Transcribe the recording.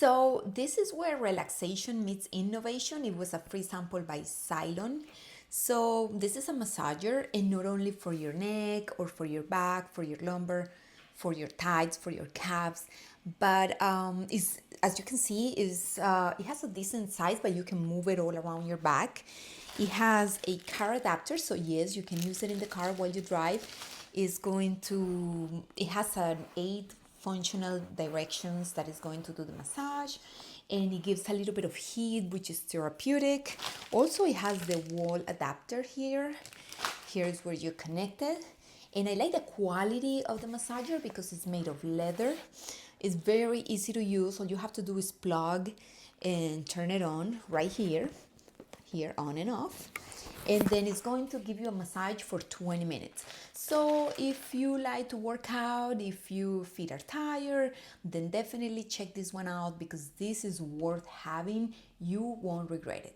So this is where relaxation meets innovation. It was a free sample by Zyllion. So this is a massager, and not only for your neck or for your back, for your lumbar, for your thighs, for your calves, but is, as you can see, is it has a decent size, but you can move it all around your back. It has a car adapter, so yes, you can use it in the car while you drive. It has an 8 functional directions that is going to do the massage, and it gives a little bit of heat, which is therapeutic. Also, it has the wall adapter here. Here's where you connect it. And I like the quality of the massager because it's made of leather. It's very easy to use. All you have to do is plug and turn it on right here, on and off. And then it's going to give you a massage for 20 minutes. So if you like to work out, if your feet are tired, then definitely check this one out because this is worth having. You won't regret it.